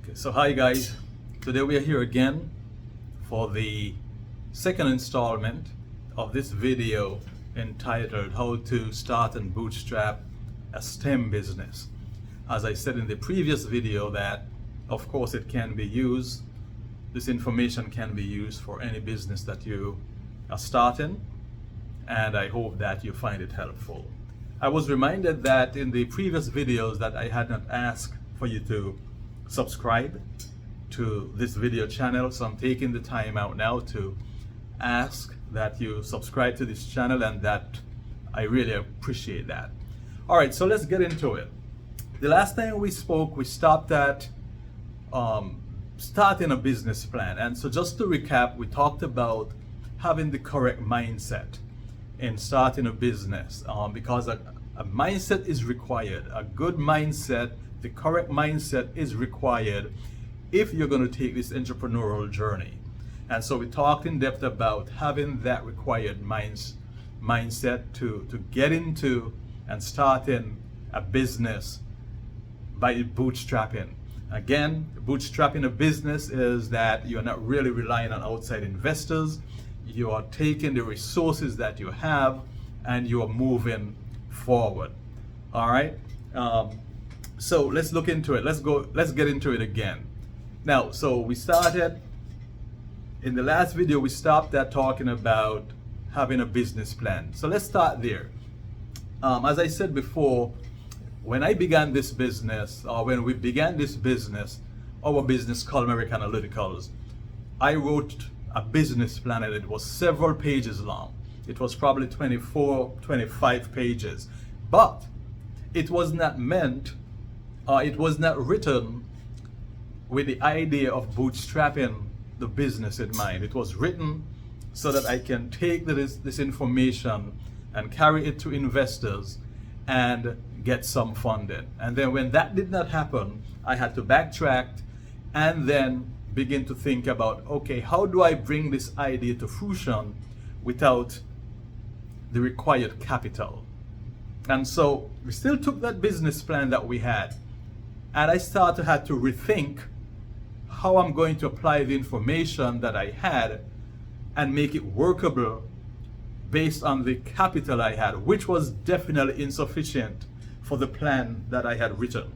Okay, so hi guys, today we are here again for the second installment of this video entitled How to Start and Bootstrap a STEM Business. As I said in the previous video that of course it can be used, this information can be used for any business that you are starting, and I hope that you find it helpful. I was reminded that in the previous videos that I had not asked for you to subscribe to this video channel, so I'm taking the time out now to ask that you subscribe to this channel, and that I really appreciate that. All right, so let's get into it. The last time we spoke, we stopped at starting a business plan, and so just to recap, we talked about having the correct mindset in starting a business, because a mindset is required. A good mindset, the correct mindset is required if you're going to take this entrepreneurial journey. And so we talked in depth about having that required mindset to get into and starting a business by bootstrapping. Again, bootstrapping a business is that you're not really relying on outside investors. You are taking the resources that you have and you are moving forward. All right. So let's look into it. Let's get into it again. Now, so we started in the last video, we stopped at talking about having a business plan. So let's start there. As I said before, when I began this business, or when we began this business, our business Colmaric Analyticals, I wrote a business plan and it was several pages long. It was probably 24, 25 pages, but it was not meant, it was not written with the idea of bootstrapping the business in mind. It was written so that I can take this information and carry it to investors and get some funding. And then when that did not happen, I had to backtrack and then begin to think about, okay, how do I bring this idea to fruition without the required capital? And so we still took that business plan that we had, and I had to rethink how I'm going to apply the information that I had and make it workable based on the capital I had, which was definitely insufficient for the plan that I had written.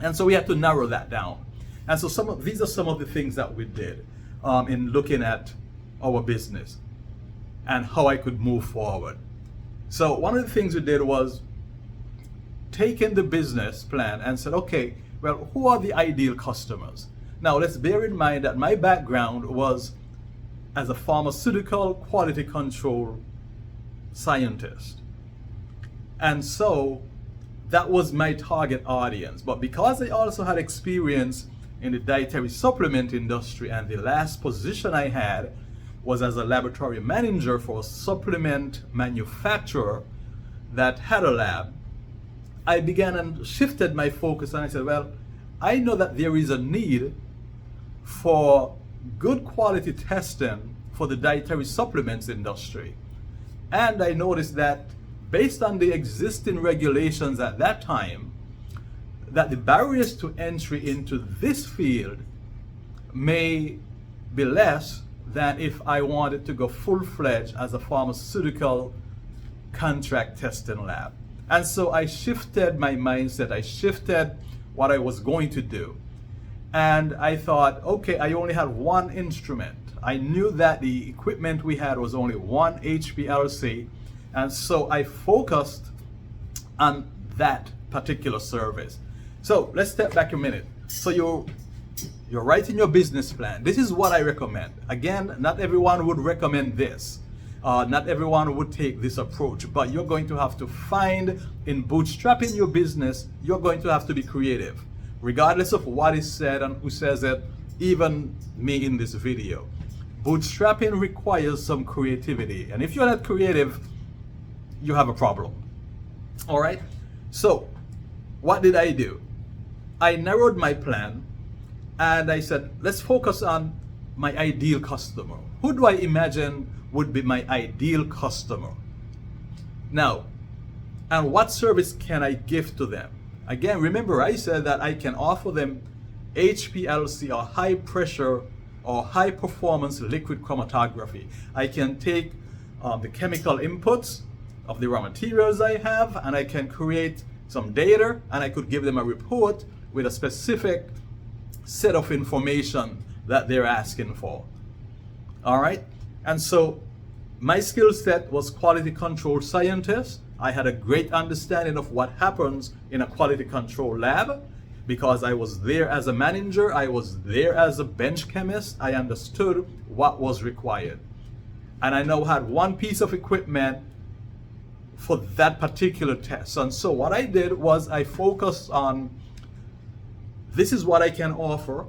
And so we had to narrow that down. And so these are some of the things that we did in looking at our business and how I could move forward. So one of the things we did was taking the business plan and said, okay, well, who are the ideal customers? Now let's bear in mind that my background was as a pharmaceutical quality control scientist. And so that was my target audience. But because I also had experience in the dietary supplement industry, and the last position I had was as a laboratory manager for a supplement manufacturer that had a lab, I began and shifted my focus, and I said, well, I know that there is a need for good quality testing for the dietary supplements industry. And I noticed that based on the existing regulations at that time, that the barriers to entry into this field may be less than if I wanted to go full-fledged as a pharmaceutical contract testing lab. And so I shifted my mindset, I shifted what I was going to do. And I thought, okay, I only had one instrument. I knew that the equipment we had was only one HPLC, and so I focused on that particular service. So let's step back a minute. So you're writing your business plan. This is what I recommend. Again, not everyone would recommend this. Not everyone would take this approach, but you're going to have to find, in bootstrapping your business, you're going to have to be creative, regardless of what is said and who says it, even me in this video. Bootstrapping requires some creativity, and if you're not creative, you have a problem. All right? So what did I do? I narrowed my plan and I said, let's focus on my ideal customer. Who do I imagine would be my ideal customer? Now, and what service can I give to them? Again, remember I said that I can offer them HPLC, or high pressure or high performance liquid chromatography. I can take the chemical inputs of the raw materials I have, and I can create some data, and I could give them a report with a specific set of information that they're asking for. All right, and so my skill set was quality control scientist. I had a great understanding of what happens in a quality control lab because I was there as a manager, I was there as a bench chemist. I understood what was required. And I now had one piece of equipment for that particular test. And so what I did was I focused on, this is what I can offer.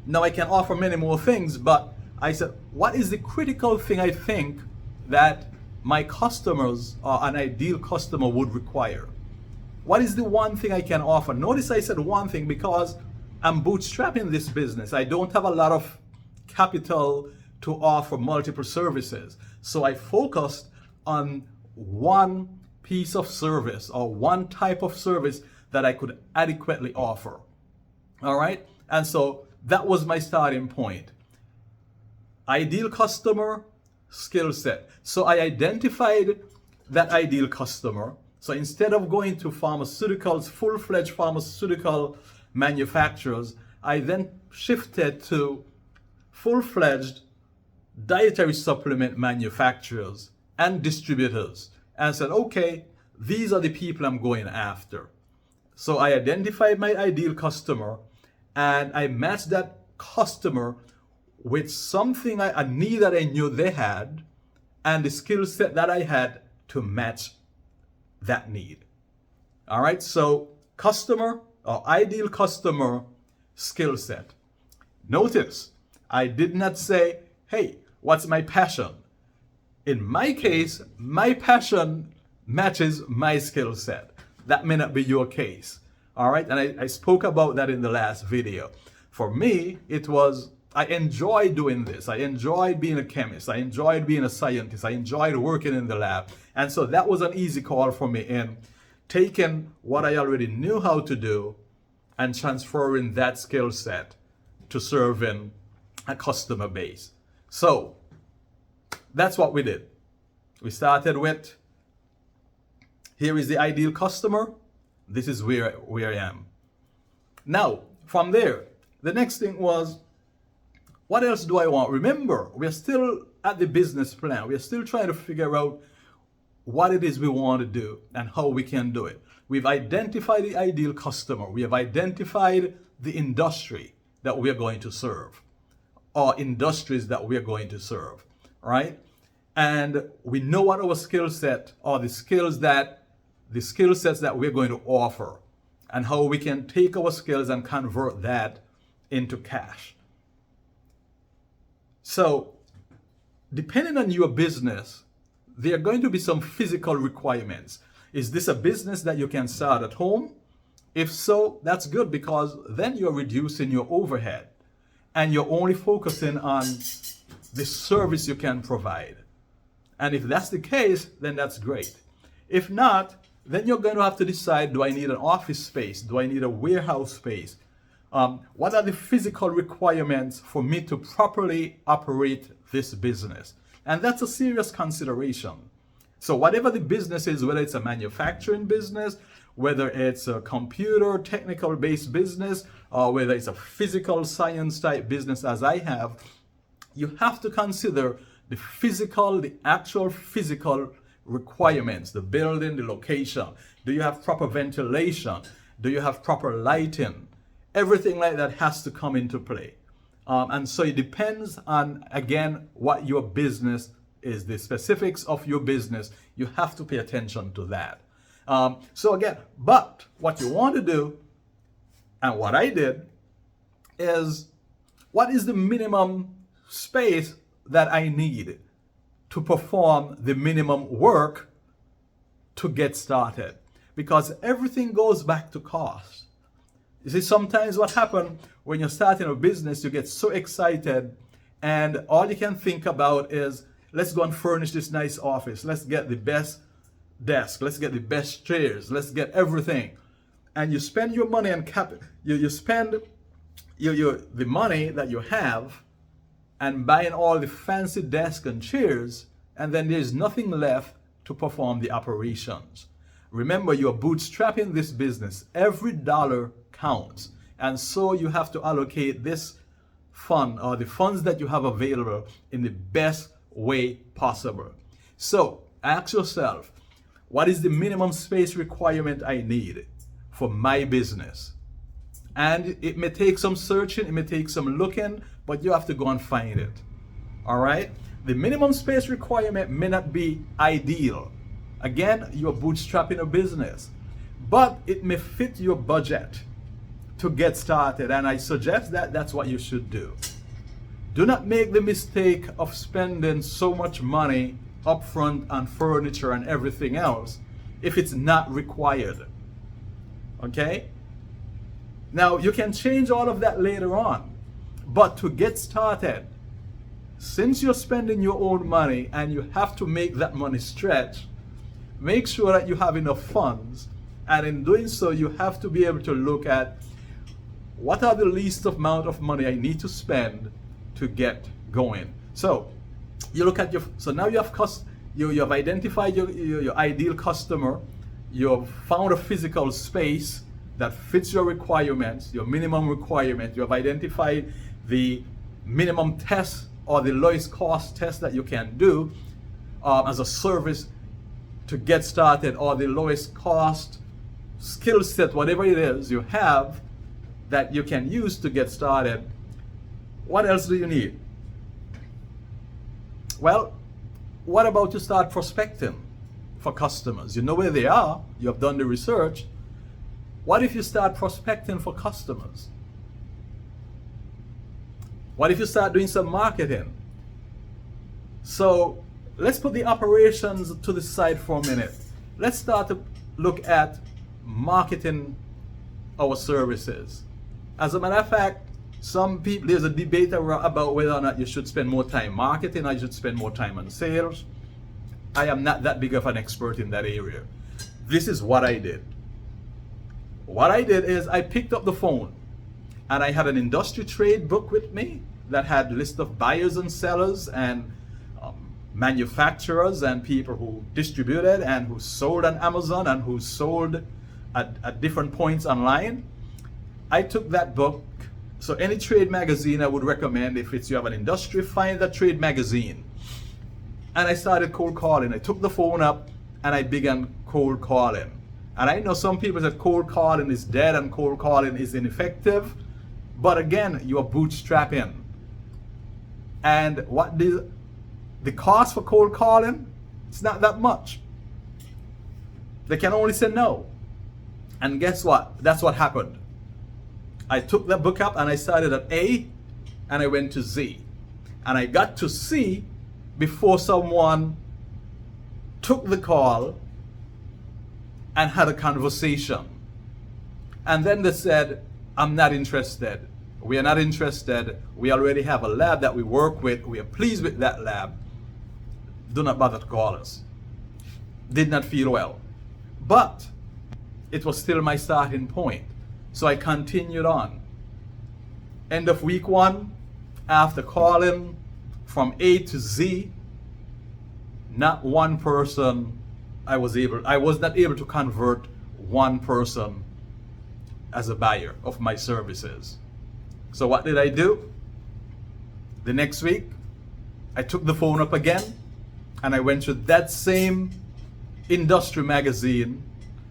Now I can offer many more things, but I said, what is the critical thing I think that my customers or an ideal customer would require? What is the one thing I can offer? Notice I said one thing because I'm bootstrapping this business. I don't have a lot of capital to offer multiple services. So I focused on one piece of service or one type of service that I could adequately offer. All right? And so that was my starting point. Ideal customer, skill set. So I identified that ideal customer. So instead of going to pharmaceuticals, full-fledged pharmaceutical manufacturers, I then shifted to full-fledged dietary supplement manufacturers and distributors and said, okay, these are the people I'm going after. So I identified my ideal customer and I matched that customer with something, a need that I knew they had and the skill set that I had to match that need. All right, so customer or ideal customer, skill set. Notice, I did not say, hey, what's my passion? In my case, my passion matches my skill set. That may not be your case. All right, and I spoke about that in the last video. For me, it was, I enjoyed doing this. I enjoyed being a chemist. I enjoyed being a scientist. I enjoyed working in the lab. And so that was an easy call for me in taking what I already knew how to do and transferring that skill set to serving a customer base. So that's what we did. We started with, here is the ideal customer. This is where I am. Now, from there, the next thing was, what else do I want? Remember, we're still at the business plan. We're still trying to figure out what it is we want to do and how we can do it. We've identified the ideal customer. We have identified the industry that we are going to serve or industries that we are going to serve, right? And we know what our skill set or the skill sets that we're going to offer and how we can take our skills and convert that into cash. So depending on your business, there are going to be some physical requirements. Is this a business that you can start at home? If so, that's good because then you're reducing your overhead and you're only focusing on the service you can provide. And if that's the case, then that's great. If not, then you're going to have to decide, do I need an office space? Do I need a warehouse space? What are the physical requirements for me to properly operate this business? And that's a serious consideration. So whatever the business is, whether it's a manufacturing business, whether it's a computer technical based business, or whether it's a physical science type business as I have, you have to consider the actual physical requirements, the building, the location. Do you have proper ventilation? Do you have proper lighting? Everything like that has to come into play. And so it depends on, again, what your business is, the specifics of your business. You have to pay attention to that. So again, but what you want to do, and what I did, is what is the minimum space that I need to perform the minimum work to get started? Because everything goes back to cost. You see, sometimes what happens when you're starting a business, you get so excited and all you can think about is, let's go and furnish this nice office. Let's get the best desk. Let's get the best chairs. Let's get everything. And you spend your money on you spend the money that you have and buying all the fancy desks and chairs, and then there's nothing left to perform the operations. Remember, you're bootstrapping this business. Every dollar counts. And so you have to allocate this fund or the funds that you have available in the best way possible. So ask yourself, what is the minimum space requirement I need for my business? And it may take some searching, it may take some looking, but you have to go and find it. All right? The minimum space requirement may not be ideal. Again, you're bootstrapping a business, but it may fit your budget to get started. And I suggest that that's what you should do. Do not make the mistake of spending so much money upfront on furniture and everything else if it's not required. Okay? Now, you can change all of that later on, but to get started, since you're spending your own money and you have to make that money stretch, make sure that you have enough funds. And in doing so, you have to be able to look at what are the least amount of money I need to spend to get going. So you look at so now you have you have identified your ideal customer, you've found a physical space that fits your requirements, your minimum requirement. You have identified the minimum test or the lowest cost test that you can do as a service to get started, or the lowest cost skill set, whatever it is you have that you can use to get started. What else do you need? Well, what about to start prospecting for customers? You know where they are, you have done the research. What if you start prospecting for customers? What if you start doing some marketing? So let's put the operations to the side for a minute. Let's start to look at marketing our services. As a matter of fact, some people, there's a debate about whether or not you should spend more time marketing or you should spend more time on sales. I am not that big of an expert in that area. This is what I did. What I did is I picked up the phone and I had an industry trade book with me that had a list of buyers and sellers and manufacturers and people who distributed and who sold on Amazon and who sold at different points online. I took that book. So any trade magazine I would recommend, if you have an industry, find that trade magazine. And I started cold calling. I took the phone up and I began cold calling. And I know some people say cold calling is dead and cold calling is ineffective. But again, you are bootstrapping. And what the cost for cold calling, it's not that much. They can only say no. And guess what? That's what happened. I took that book up and I started at A and I went to Z. And I got to C before someone took the call and had a conversation. And then they said, I'm not interested. We are not interested. We already have a lab that we work with. We are pleased with that lab. Do not bother to call us. Did not feel well. But it was still my starting point. So I continued on. End of week 1, after calling from A to Z, not one person I was not able to convert one person as a buyer of my services. So what did I do? The next week, I took the phone up again and I went to that same industry magazine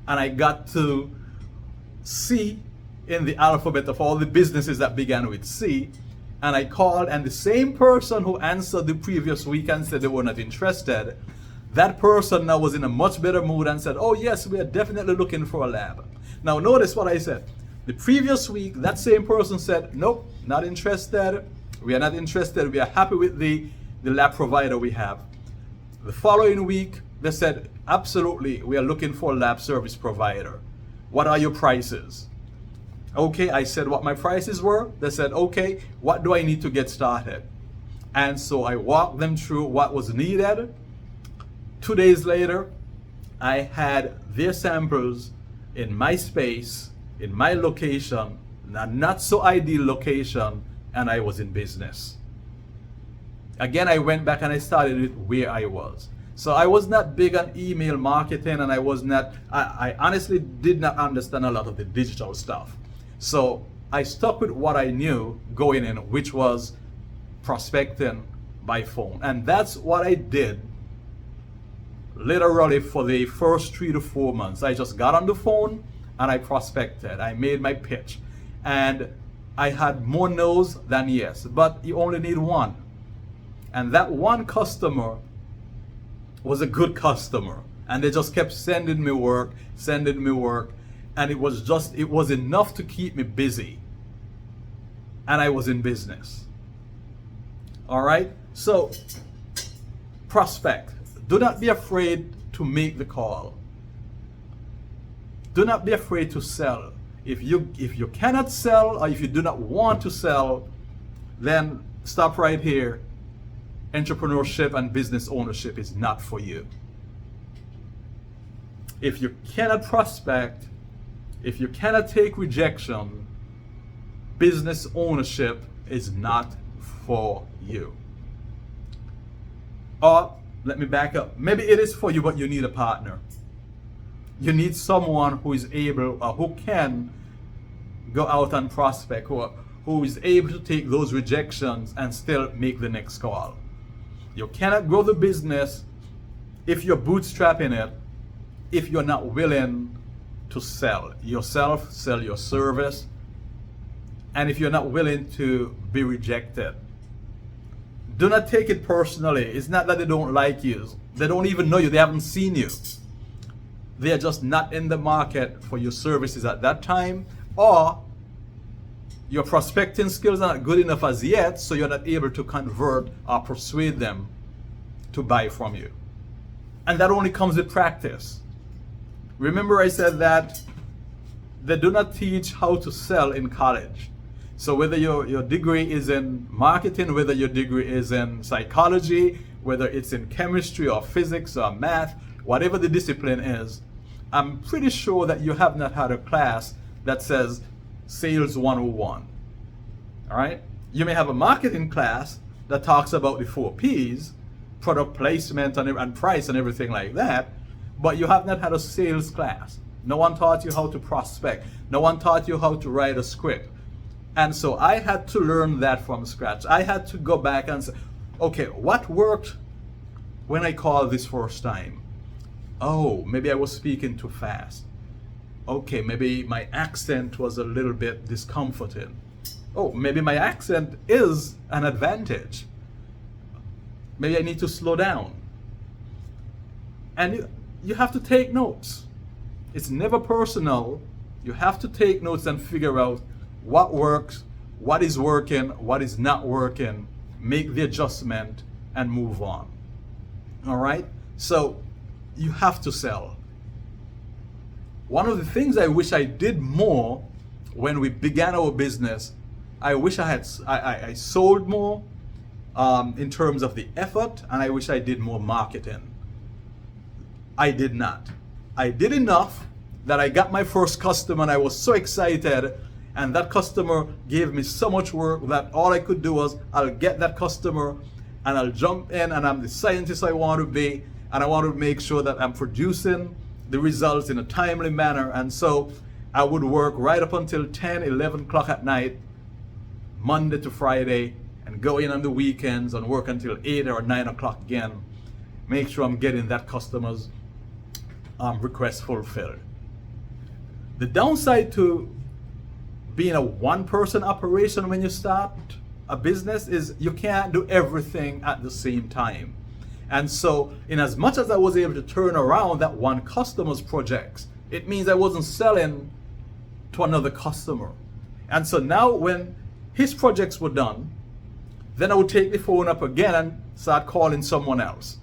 and I got to C in the alphabet of all the businesses that began with C, and I called, and the same person who answered the previous week and said they were not interested, that person now was in a much better mood and said, oh yes, we are definitely looking for a lab. Now notice what I said. The previous week, that same person said, nope, not interested. We are not interested. We are happy with the lab provider we have. The following week, they said, absolutely, we are looking for a lab service provider. What are your prices? Okay, I said what my prices were. They said, okay, what do I need to get started? And so I walked them through what was needed. 2 days later, I had their samples in my space, in my location, a not so ideal location, and I was in business. Again, I went back and I started it where I was. So I was not big on email marketing, and I honestly did not understand a lot of the digital stuff. So I stuck with what I knew going in, which was prospecting by phone. And that's what I did literally for the first 3 to 4 months. I just got on the phone and I prospected. I made my pitch. And I had more no's than yes, but you only need one. And that one customer was a good customer. And they just kept sending me work. And it was enough to keep me busy. And I was in business. All right? So, prospect. Do not be afraid to make the call. Do not be afraid to sell. If you cannot sell, or if you do not want to sell, then stop right here. Entrepreneurship and business ownership is not for you. If you cannot prospect, if you cannot take rejection, business ownership is not for you. Or, let me back up. Maybe it is for you, but you need a partner. You need someone who is able, or who can go out and prospect, who is able to take those rejections and still make the next call. You cannot grow the business if you're bootstrapping it, if you're not willing to sell yourself, sell your service, and if you're not willing to be rejected. Do not take it personally. It's not that they don't like you. They don't even know you. They haven't seen you. They are just not in the market for your services at that time, or your prospecting skills are not good enough as yet, so you're not able to convert or persuade them to buy from you. And that only comes with practice. Remember I said that they do not teach how to sell in college. So whether your degree is in marketing, whether your degree is in psychology, whether it's in chemistry or physics or math, whatever the discipline is, I'm pretty sure that you have not had a class that says Sales 101. All right? You may have a marketing class that talks about the 4 Ps, product placement and price and everything like that, but you have not had a sales class. No one taught you how to prospect. No one taught you how to write a script. And so I had to learn that from scratch. I had to go back and say, okay, what worked when I called this first time? Oh, maybe I was speaking too fast. Okay, maybe my accent was a little bit discomforting. Oh, maybe my accent is an advantage. Maybe I need to slow down. And you have to take notes. It's never personal. You have to take notes and figure out what works, what is working, what is not working, make the adjustment and move on. All right? So you have to sell. One of the things I wish I did more when we began our business, I wish I sold more in terms of the effort, and I wish I did more marketing. I did not. I did enough that I got my first customer and I was so excited, and that customer gave me so much work that all I could do was I'll get that customer and I'll jump in, and I'm the scientist I want to be, and I want to make sure that I'm producing the results in a timely manner. And so I would work right up until 10, 11 o'clock at night, Monday to Friday, and go in on the weekends and work until 8 or 9 o'clock again. Make sure I'm getting that customer's request fulfilled. The downside to being a one-person operation when you start a business is you can't do everything at the same time. And so, in as much as I was able to turn around that one customer's projects, it means I wasn't selling to another customer. And so now when his projects were done, then I would take the phone up again and start calling someone else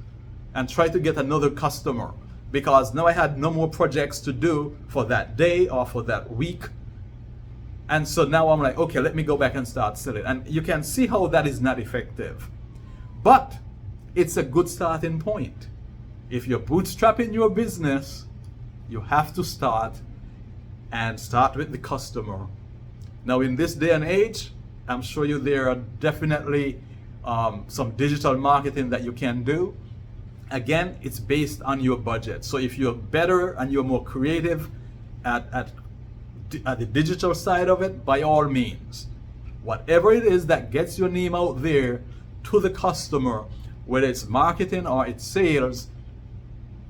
and try to get another customer, because now I had no more projects to do for that day or for that week. And so now I'm like, okay, let me go back and start selling. And you can see how that is not effective. But it's a good starting point. If you're bootstrapping your business, you have to start with the customer Now in this day and age, I'm sure there are definitely some digital marketing that you can do. Again, it's based on your budget. So if you're better and you're more creative at the digital side of it, by all means, whatever it is that gets your name out there to the customer, whether it's marketing or it's sales,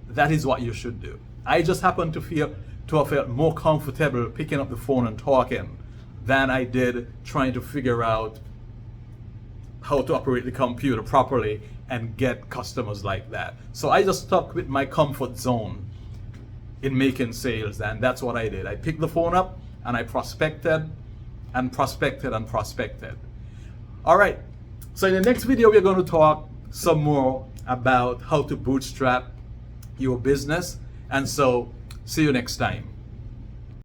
that is what you should do. I just happen to have felt more comfortable picking up the phone and talking than I did trying to figure out how to operate the computer properly and get customers like that. So I just stuck with my comfort zone in making sales, and that's what I did. I picked the phone up and I prospected and prospected and prospected. All right, so in the next video we're going to talk some more about how to bootstrap your business, and so see you next time.